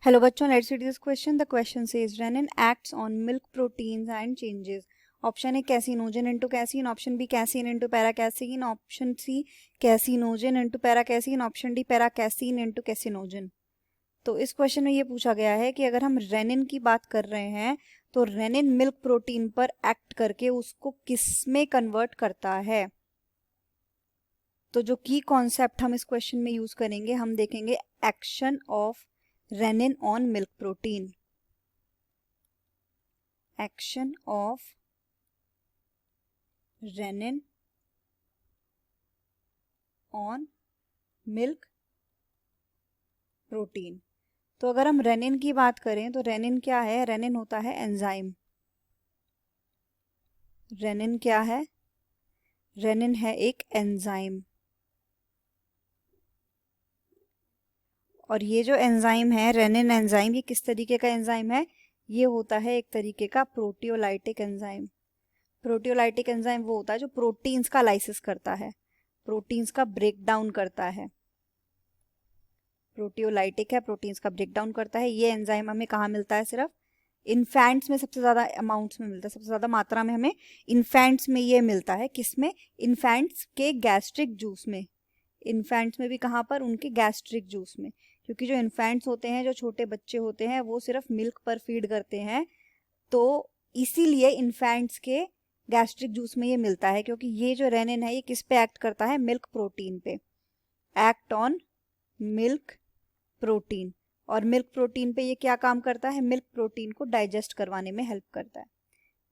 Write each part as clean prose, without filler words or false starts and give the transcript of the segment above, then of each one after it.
Hello बच्चों, let's read this question. The question says rennin acts on milk proteins and changes. Option A caseinogen into casein, option B casein into paracasein, option C caseinogen into paracasein, option D paracasein into caseinogen. तो इस question में ये पूछा गया है कि अगर हम रेनिन की बात कर रहे हैं तो रेनिन मिल्क प्रोटीन पर एक्ट करके उसको किस में कन्वर्ट करता है. तो जो की कॉन्सेप्ट हम इस क्वेश्चन में यूज करेंगे, हम देखेंगे action of rennin on milk protein. Action of rennin on milk protein. तो अगर हम रेनिन की बात करें तो रेनिन क्या है? रेनिन होता है एंजाइम. रेनिन क्या है? रेनिन है एक एंजाइम. और ये जो एंजाइम है रेनिन एंजाइम, ये किस तरीके का एंजाइम है? ये होता है एक तरीके का प्रोटियोलाइटिक एंजाइम. प्रोटियोलाइटिक एंजाइम वो होता है जो प्रोटीन्स का लाइसिस करता है, प्रोटीन्स का ब्रेक डाउन करता है. प्रोटियोलाइटिक है, प्रोटीन्स का ब्रेक डाउन करता है. ये एंजाइम हमें कहाँ मिलता है? सिर्फ इन्फेंट्स में सबसे ज़्यादा अमाउंट्स में मिलता है, सबसे ज़्यादा मात्रा में हमें इन्फेंट्स में ये मिलता है. किसमें? इन्फेंट्स के गैस्ट्रिक जूस में. इन्फेंट्स में भी कहाँ पर? उनके गैस्ट्रिक जूस में. क्योंकि जो इन्फेंट्स होते हैं, जो छोटे बच्चे होते हैं, वो सिर्फ मिल्क पर फीड करते हैं. तो इसीलिए इन्फेंट्स के गैस्ट्रिक जूस में ये मिलता है. क्योंकि ये जो रेनिन है ये किस पे एक्ट करता है? मिल्क प्रोटीन पे. Act on milk protein. और मिल्क प्रोटीन पे ये क्या काम करता है? मिल्क प्रोटीन को डाइजेस्ट करवाने में हेल्प करता है.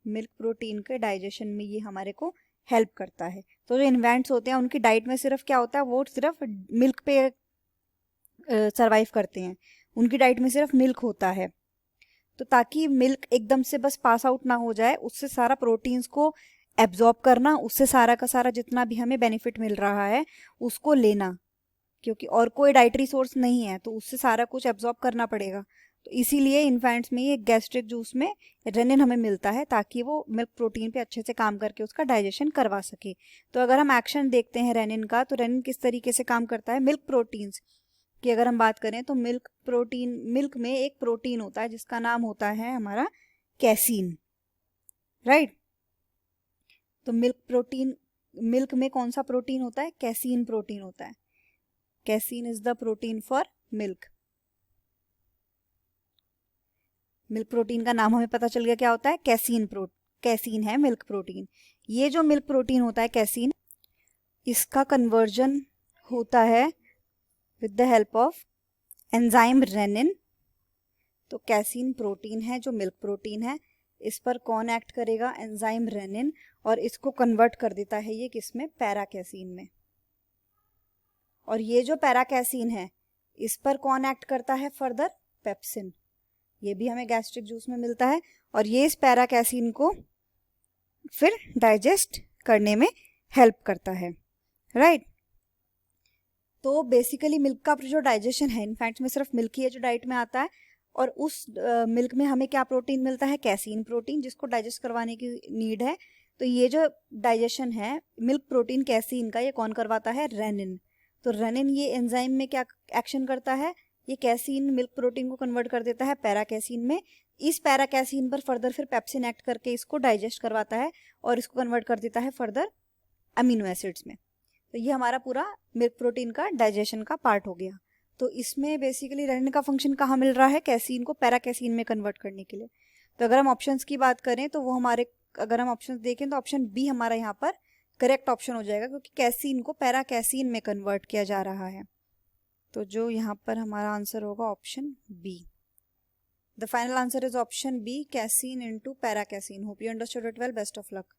मिल्क प्रोटीन के डाइजेशन में ये हमारे को हेल्प करता है. तो जो इन्फेंट्स होते हैं उनकी डाइट में सिर्फ क्या होता है? वो सिर्फ मिल्क पे सरवाइव करते हैं. उनकी डाइट में सिर्फ मिल्क होता है. तो ताकि मिल्क एकदम से बस पास आउट ना हो जाए, उससे सारा प्रोटीन्स को एब्जॉर्ब करना, उससे सारा का सारा जितना भी हमें बेनिफिट मिल रहा है उसको लेना. क्योंकि और कोई डाइटरी सोर्स नहीं है तो उससे सारा कुछ एब्जॉर्ब करना पड़ेगा. तो इसीलिए इन्फेंट्स में ये गैस्ट्रिक जूस में रेनिन हमें मिलता है ताकि वो मिल्क प्रोटीन पे अच्छे से काम करके उसका डाइजेशन करवा सके. तो अगर हम एक्शन देखते हैं रेनिन का, तो रेनिन किस तरीके से काम करता है? मिल्क प्रोटीन्स की अगर हम बात करें तो मिल्क प्रोटीन, मिल्क में एक प्रोटीन होता है जिसका नाम होता है हमारा कैसीन. राइट. तो मिल्क प्रोटीन, मिल्क में कौन सा प्रोटीन होता है? कैसीन प्रोटीन होता है. Casein is the protein for milk. Milk protein का नाम हमें पता चल गया क्या होता है? कैसीन है मिल्क प्रोटीन. ये जो मिल्क प्रोटीन होता है कैसीन, इसका कन्वर्जन होता है with the help of enzyme rennin. तो कैसीन प्रोटीन है जो मिल्क प्रोटीन है, इस पर कौन एक्ट करेगा? Enzyme rennin. और इसको कन्वर्ट कर देता है ये किसमें? पैराकैसीन में. और ये जो पैराकैसीन है इस पर कौन एक्ट करता है फर्दर? पेप्सिन. ये भी हमें गैस्ट्रिक जूस में मिलता है. और ये इस पैराकैसीन को फिर डाइजेस्ट करने में हेल्प करता है. राइट. तो बेसिकली मिल्क का जो डाइजेशन है, इनफैक्ट में सिर्फ मिल्क ही है जो डाइट में आता है. और उस मिल्क में हमें क्या प्रोटीन मिलता है? कैसीन प्रोटीन, जिसको डाइजेस्ट करवाने की नीड है. तो ये जो डाइजेशन है मिल्क प्रोटीन कैसीन का, ये कौन करवाता है? रेनिन. तो रेनिन ये एंजाइम में क्या एक्शन करता है? ये कैसीन मिल्क प्रोटीन को कन्वर्ट कर देता है पैराकैसीन में. इस पैराकैसीन पर फर्दर फिर पेप्सिन एक्ट करके इसको डाइजेस्ट करवाता है और इसको कन्वर्ट कर देता है फर्दर अमीनो एसिड्स में. तो ये हमारा पूरा मिल्क प्रोटीन का डाइजेशन का पार्ट हो गया. तो इसमें बेसिकली रेनिन का फंक्शन कहाँ मिल रहा है? कैसीन को पैराकैसीन में कन्वर्ट करने के लिए. तो अगर हम ऑप्शंस की बात करें तो वो हमारे, अगर हम ऑप्शंस देखें तो ऑप्शन बी हमारा यहाँ पर करेक्ट ऑप्शन हो जाएगा, क्योंकि कैसीन को पैराकैसीन में कन्वर्ट किया जा रहा है. तो जो यहाँ पर हमारा आंसर होगा option B. The final answer is option B, casein into paracasein. Hope you understood it well. Best of luck.